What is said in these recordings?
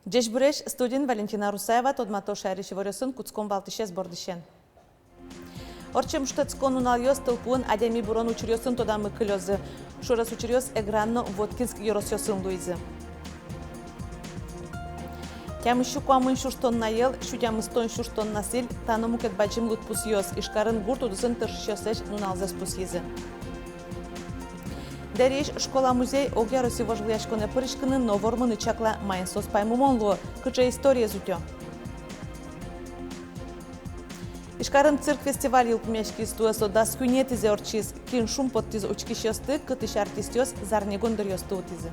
Джешбуреш студент Валентина Русаева тодмато шайриши варёсын куцком валтышес бордышен. Орчем штатскон уналёс тылпун адеми бурон учурёсын тодамы кылёзы. Шурас учурёс эгранно Воткинск еросёсын луизы. Кямышу куамын шуштон наел, шудямыстон шуштон насил, таномукет бачим лутпус ёс, ишкарын гурт удысын тыршёслеш нуналзес пусизы. Дереш школа-музей огя росивожлияшконе пырышкыны новормыны чакла майнсос паймумонлу, кыча история зутё. Ишкарын цирк фестиваль юлпмешки стуэсо да скюнетизе орчиз, кин шум подтиз учкишёсты, кытыш артистёс зарнегон дырёсты утизы.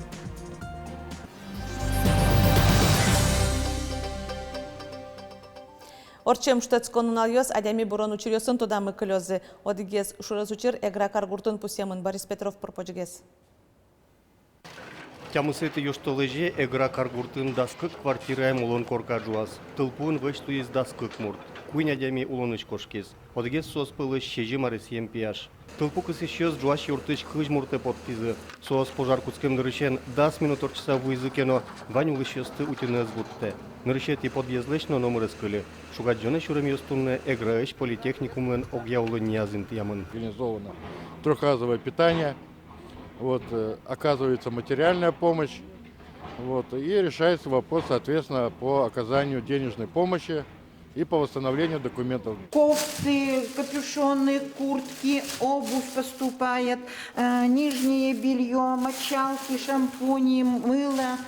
Орчем штатскон уналёс адями бурон учурёсын тодамы кылёзы. Одигес шурас учир эгра каргуртын пусемын Борис Петров пропочгес. Тямысыты ёштолыже эгра каргуртын даскык квартираем улон коркаджуаз. Тылпун вэшту из даскык мурт. Куйн адями улоныч кошкез. Одигес сос пылыш щежи марысьем пияш. Тылпу кысы щез жуаш юртыч кыж мурты подпизы. Сос пожар куцкем нырышен 10 минут орчаса вуизыкено ваню лышёсты утинез гуртте. Нырышет и подъезлышно номер скыли. Шугаджоны шурем ёстунне эграэш политехникумын огъяулы ниязын тямын. Организовано трехразовое питание, оказывается материальная помощь, и решается вопрос, соответственно, по оказанию денежной помощи и по восстановлению документов. Кофты, капюшоны, куртки, обувь поступает, нижнее белье, мочалки, шампуни, мыло,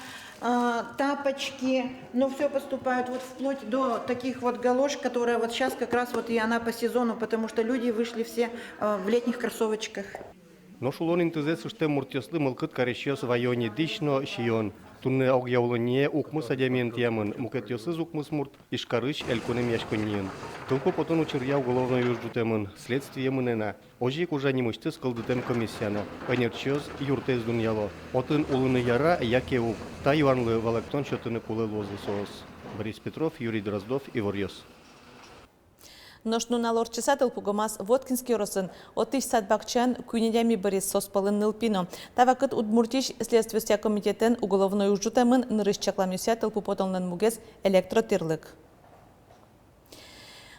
тапочки, но все поступает вплоть до таких галош, которые сейчас как раз и она по сезону, потому что люди вышли все в летних кроссовочках. Но шулон интузе суште муртёслы мылкыт карещёс вайоне дишно шион. Тунне огъяулыне укмыс адямен тямын, мукетёсыз укмыс мурт ишкарыш эльконем яшконьен. Тылпо потом учерья уголовно юждутемын, следствие мынена. Ожик уже не мышты скалдытем комиссияна. Панерчёз юртез дуньяло. Отын улыны яра якеук. Та юанлы валактон чётыны кулы лозы соос. Борис Петров, Юрий Дроздов, Ивор Ёс. Ношну налорчесател пугомас Воткинский росын, отыш садбакчан кюнедями Борис соспалын нылпино. Тавакыт удмуртиш следствия комитетен уголовной ужутемын нырыш чакламюсятел пупотолнен мугез электротирлык.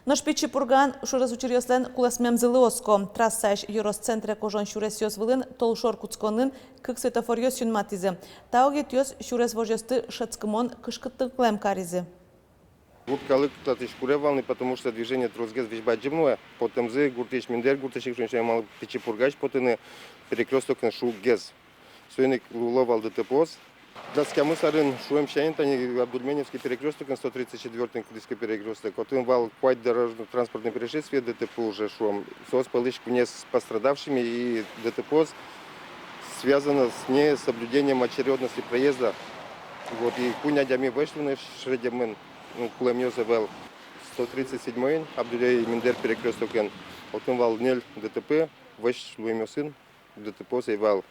Ношпичи пурган шурас учерёслен куласмемзылы оско. Трассаш юросцентре кожон шурес ёсвылын толшор куцконын кык светофор ёс юнматизы. Таугет ёс шурес вожёсты шацкымон кышкыттыклем каризы. Гурткалык татыш куревалный, потому что движение трозгез вишбаджимное, потом зы гуртиш миндер гуртишик шуншай мал пичи пургач, потом перекресток на шу гез. Суйник луловал ДТПОС. Даскамы сарын шуем шаинтани Абдульменевский перекресток на 134-й кудийский перекресток. Потом вал quite дорожно-транспортное происшествие ДТП уже шуем. Сос полышку не с пострадавшими и ДТПОС связано с несоблюдением очередности проезда. И куня дями вышли шредемен. Кулем Йозевел 137-й, Абдулей Миндер перекресток, потом вал нель ДТП, выш Луемёсын, ДТП сейвал.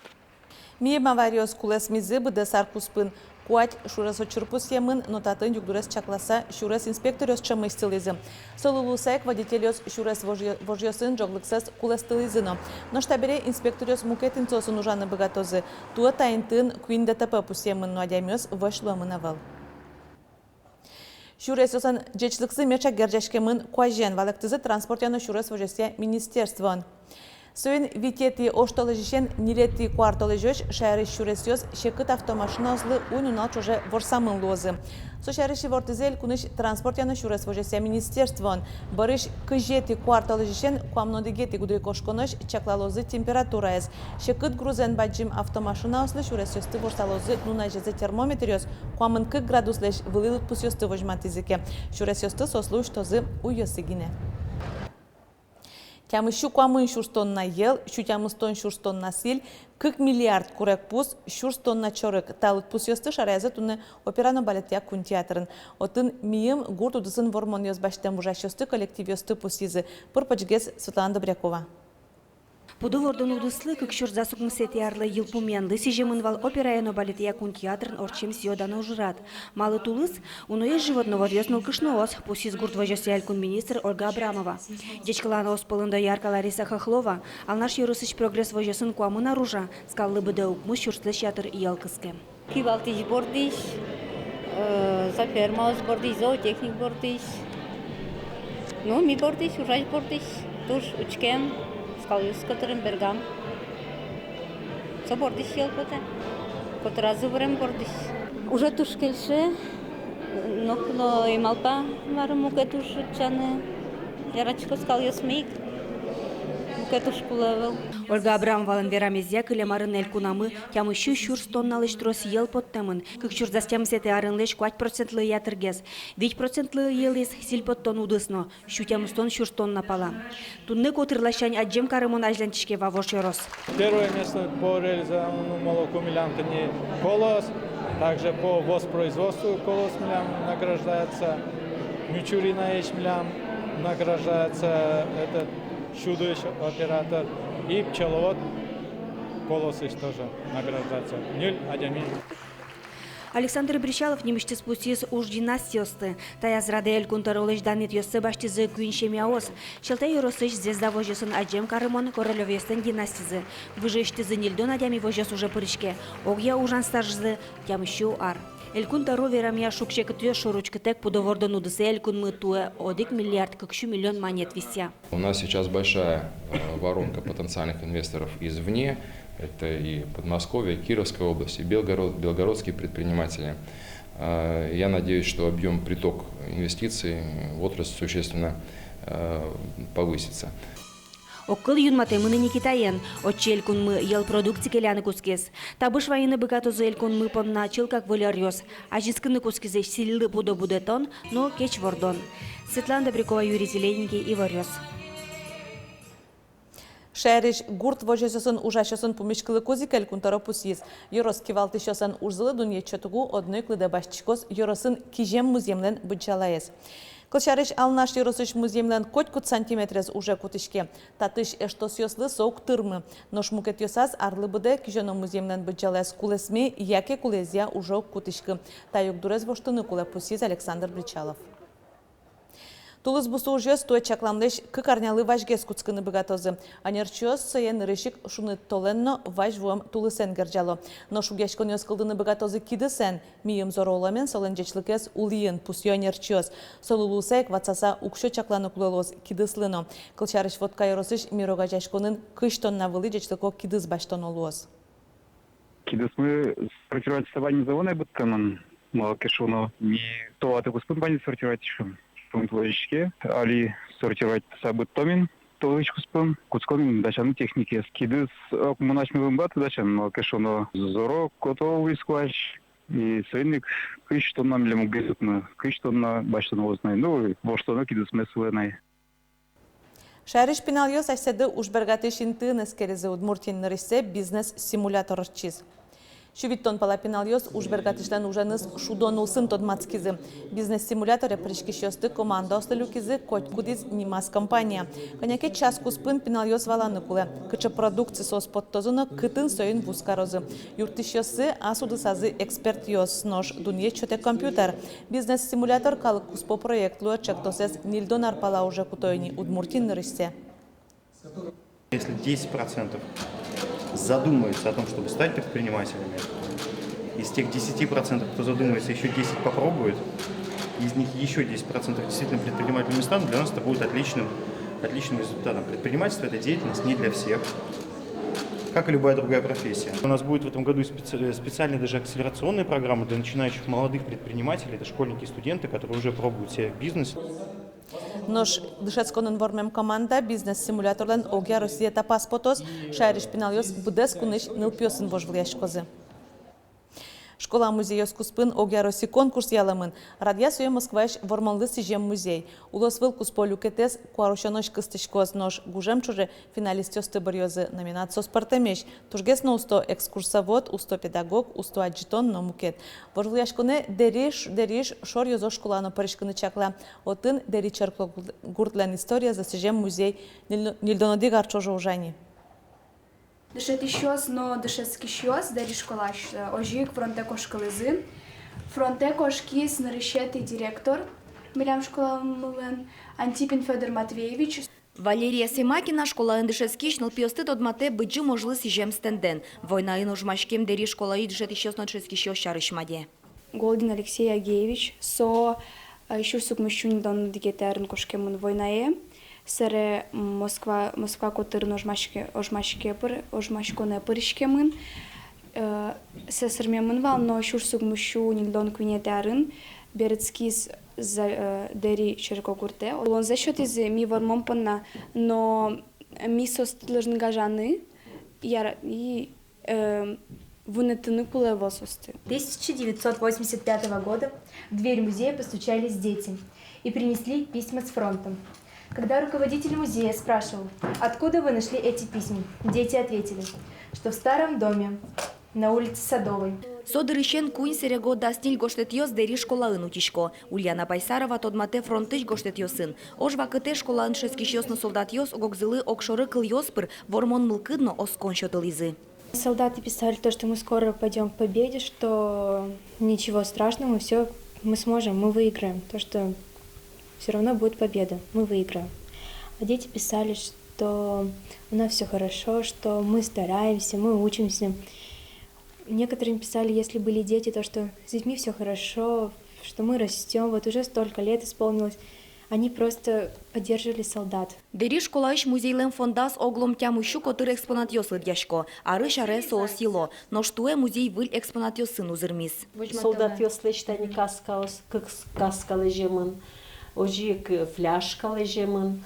Миема вариос кулес мизы быды саркуспын. Куать шурас очерпус емын, но татын югдурес чакласа шурас инспекторёс чамы стилизы. Солулусайк водителёс шурас вожьёсын джоглыксас кулес стилизыно. Но штабере инспекторёс мукетин цосын ужаны богатозы. Туа тайнтын куин ДТП пусемын, но адямёс выш луамынавал. Шурес осан джечлыксы меча герджешкемын куажен валактызы транспортяно шурес вожесе министерствон. Соин витети оштолыжишен нилети куартолыжош шайрыш шурес ёс шекыт автомашина озлы уйнунал чоже ворсамын лозы. Со шайрыши вортызель куныш транспортяно шурес вожесе министерствон. Барыш кыжети куартолыжишен куамнодигети гудры кошконош чаклалозы температураез. Шекыт грузен баджим автомашина озлы шурес ёсты ворсалозы нунайжезе термометр ёс куамын кык градус леш вылылут пус ёсты вожматизике. Шурес ёсты сослу штозы уйосыгине. Тямышу куамын шурстон ел, шутямыстон шурстон насил, 40 миллиард курек пус, шурстон на чорык. Талыт пус ёсты шарайзы туны операно балетия кун театрын. Отын миым гурт удысын вормон ёс баштен бужаш ёсты коллектив ёсты пусизы. Пырпачгез Светлана Добрякова. Пудовордон удыслы кыкшур засукмысе тиярлы йылпумянды сижемынвал операяно балетия кун театрын орчем сиодана ужырат. Малы тулыс, уное животного вьёснул кышноос, пусиз гурт вожёсияль кун министр Ольга Абрамова. Дечкалана оспылында ярка Лариса Хохлова, ал наш юрысыч прогресс вожёсын куамын оружа, скаллы быда укмыш шурслы шатыр иялкыске. Кивалтиш бордиш, За фермаус бордис, зоотехник бордис. Ну, ми бордис, ужай бордис. Туш учкен, скалюс, которым бергам. Со бордис ел поте. Котразу врем бордис. Уже туш келше, но и малпа марму кетуш чане. Ярачко скалюс миг. Кетуш кулавел. Ольга Абрамовалын верамезия кылемарын элькунамы тямыщу щурс тонналыш трос ел подтемын. Кыкчур застямсете арынлеш 4% ятыргез. 5% елес сильпоттон удысно. Щутямустон щурс тонна пала. Тунны котырлащань аджем карымон ажлантишке вавош ерос. Первое место по реализованному молокомилянкане колос. Также по воспроизводству колос милям награждается. Мичурина ячмилям награждается этот чудовищ оператор. И пчеловод колосыш тоже награждается. Нюль адями. Александр Бричалов немеште спустис уж династиосты. Таяз радель кунтаролыш данет йоссы баштизы күйншемяос. Шелтай юросыш звезда вожесын аджем карымон королевестен династизы. Выжештизы нильдон адями вожес уже пырышке. Огья ужан старжызы тямыщу ар. Элькун таро верамия шукше кытуе шуручкытек пудовордан удысы элькун мытуе 1 миллиард кыкшу миллион монет вися. У нас сейчас большая воронка потенциальных инвесторов извне. Это и Подмосковье, Кировская область, и белгородские предприниматели. Я надеюсь, что объем приток инвестиций в отрасль существенно повысится. Оккыл юнматы мыны не китаен, отче элькун мы ел продукти келяны кускес. Табыш вайны быкатузы элькун мы понна чил как вылярьёс. А жискыны кускезе силы будо-будетон, но кеч вордон. Светлана Добрякова, Юрий Зелененький и Варёс. Шериш гурт вожесосын ужашосын помешкылы кози келькун таро пусиз. Йорос кивалтышосын ужзылы дунье чотугу одной клыда башчикос йоросын кижем муземлен бычалаез. Кылшарыш алнаш йоросыш муземлен коть-кут сантиметрез уже кутышке. Татыш эштосьослы соук тырмы. Нош мукет йосаз арлы быде кижено муземлен бычалаез кулесме яке кулезия уже кутышкы. Таюк дурез воштыны куле пусиз Александр Бричалов. Тулыз бусу уже стоит чакламлеш кыкарнялы важгес куцкыны быгатозы. Анерчиос соен рышик шуны толенно важвуам тулысен герджало. Но шугешкон ёскылдыны быгатозы кидысен мием зороламен соленджечлыкес улиен пусё анерчиос. Солулусек вацаса укшо чакланы кулелоз кидыслыно. Кылчарыш водка яросыш мирога жашконын кыштон навылы жечлыко кидыс баштон олуоз. Кидысмы сортировать собани завоной бытканын. Малкешуно не то атыгус пымпани сортировать шум. Логически, али сортировать сабыт томин, толычку спам, куцкомин дачану техники. Скиды с окманашмивым баты дачан, кешоно зоро, котовый сквач, и сойник кыш тонна милему гесутна, кыш тонна баштану ознай, ну, во что на киды смесленай. Шариш пиналиос айседы ужбергатыш интын эскерезы удмуртин нырысе бизнес-симулятор чиз. Шувиттон палапиналиос ужбергатыштан ужаныс шудонулсын тодмацкизы. Бизнес-симуляторе пришкишёсты команда осталюкизы котькудиз нимас компания. Коняке час куспын пиналиос валаны куле. Кычы продукции сос подтозуна кытын соин вускарозы. Юртышёсы асудысазы эксперт йос нож дунье чоте компьютер. Бизнес-симулятор калык куспо проект луя чектосес нильдон арпала уже кутойни удмуртин нырышсе. Если 10% задумаются о том, чтобы стать предпринимателями, из тех 10%, кто задумается, еще 10 попробует, из них еще 10% действительно предпринимателями станут, для нас это будет отличным результатом. Предпринимательство – это деятельность не для всех, как и любая другая профессия. У нас будет в этом году специальные даже акселерационные программы для начинающих молодых предпринимателей, это школьники и студенты, которые уже пробуют себя в бизнесе. Нож дышецконын вормем команда бизнес-симуляторлен огя Россия паспотос шайриш пиналиос бдес куныш нылпиосын вожвлияшкозы. Школа-музей Оскуспын Огяроси конкурс яламын. Радия суе Москваеш вормалды сижем музей. Улосвыл кусполю кетес куарушанош кыстышкоз нож гужем чуже финалист ёсты барьёзы номинацио спартемеш. Тужгес на усто экскурсовод, усто педагог, усто аджитон но мукет. Вожвлияшконе дериш шор ёзо школано паришкыны чакла. Отын дери черкло гуртлен история за сижем музей нильдоноди гарчожо ужани. Дышет щось, но дышецький щось, де школаш, ожік фронтеко школизи. Фронтеко шкіс нарішетий директор, милям школа милен, Антипін Федор Матвеевич. Валерия Семакина школа ындышецкиш нылпиосты тодмате быджы можлы сижем стенден. Война иножмашкем дери школа и дышет щось на дышецкий щось шарышмаде. Голдин Алексей Агеевич со шурсук мышчундан дигетерн кошкемын войнае. Саре Москва котырын ожмашконе пырышкемын. Сесермемын вал, но шурсук мышу нилдон квинетерын. Берецкис дери черкогурте. Он за счет из ми вормомпанна, но ми состилажн гажаны и вынатыны кулевососты. 1985 года в дверь музея постучались дети и принесли письма с фронта. Когда руководитель музея спрашивал, откуда вы нашли эти письма, дети ответили, что в старом доме на улице Садовой. Содырышен куин серего дастиль гоштетьёс дери школаын утишко. Ульяна Байсарова тодмате фронтыш гоштетьёсын. Ож вакыте школаын шескишёсно солдатьёс огокзылы окшоры кыльёспыр вормон мылкыдно оскон шотылизы. Солдаты писали то, что мы скоро пойдем к победе, что ничего страшного, мы сможем, мы выиграем. То, что все равно будет победа, мы выиграем. А дети писали, что у нас все хорошо, что мы стараемся, мы учимся. Некоторые писали, если были дети, то, что с детьми все хорошо, что мы растем, вот уже столько лет исполнилось. Они просто поддерживали солдат. Дери школаиш музейлен фондас оглом тямущу котыр экспонат ёслы дяшко, ары шаре соосило, но штуе музей выль экспонат ёсын узырмис. Солдат ёслы штани каскаос, каска лежемын, ожик фляжка лежемын,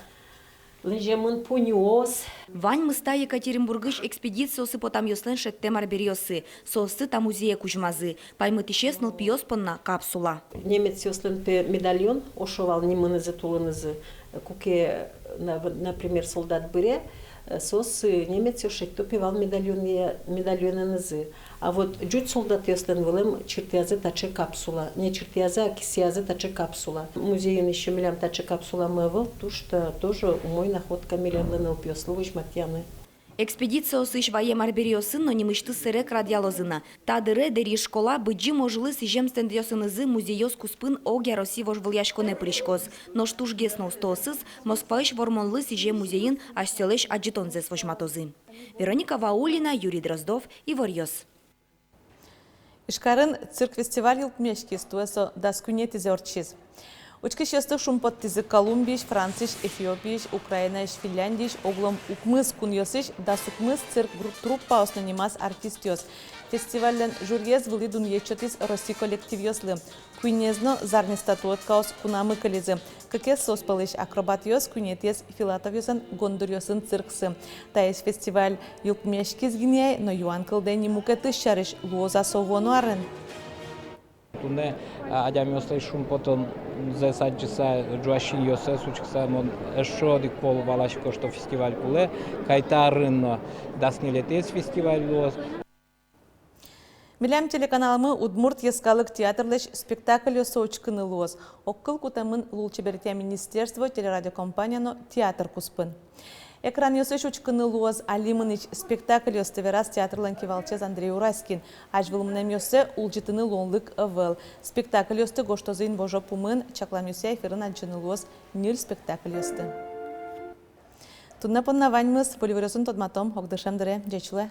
лежемын пуниос. Вань мыста Екатеринбургыш экспедициясы потам ёслен шеттемар бериосы, соосты та музея кужмазы, паймыт ишесныл пиёспынна капсула. Немец ёслен пе медальон, ошовал нимынызы тулынызы, куке, например, солдат быре, сос немец ёшек топивал медальонынызы. А вот джуть солдат ёслен вылем чертязы таче капсула, не чертязы, а кисязы таче капсула. Музейын еще милям таче капсула мывыл, тушта тоже умой находка милям лыныл пёсловыш матьяны. Экспедиция осыш ваемар бериосын, но немышты сырек радиалозына. Тадыре дери школа быджи можылы сижем стендиосынызы музейос куспын огя Росси вож выльяшконе пришкоз. Но штуж геснул стоосыз, Москваиш вормонлы сижем музейын аштелеш аджитонзес вожматозы. Вероника Ваулина, Юрий Дроздов и Ворьёс. Ишкарын цирк-фестиваль юлпмешки стуэсо даскунетизе орчиз. Учкиш ястых шумпоттизе Колумбияш, Франциш, Эфиопияш, Украинаиш, Финляндияш, оглом укмыз куньосиш, да сукмыз цирк труппа оснанимас артистиос. Фестивален журьез вылидун ечотис Росси коллектив ёслы. Куинезно зарни статуоткаос кунамы кализы. Какес соспалыш акробатиос кунетес Филатовьосын гондурьосын цирксы. Таис фестиваль юлпмешкиз гиней, но юан кылдени мукетыш шариш луоза совону арын. Туне адям ёслай шум потом за саджиса джуашин ёсе сучкса мон эшодик пол валашко что фестиваль пуле кайтарын даснилетес фестиваль луоз. Милям телеканалымы Удмурт ескалык театрлыш спектакль соочкыны луоз. Оккыл кутамын лулчеберте министерство телерадиокомпанияно театр куспын. Экран ёсыш учкыны луоз Алимыныч спектакль ёстыверас театрлан кивалчез Андрей Ураскин. Ажвылымнам ёсы улжитыны лонлык ывыл. Спектакль ёсты гоштозын вожо пумын чаклам ёсы эфирын анчыны луоз нил спектакль ёсты. Тунна понна ваньмыз поливерёсын тодматом огдышем дыре. Жечуле.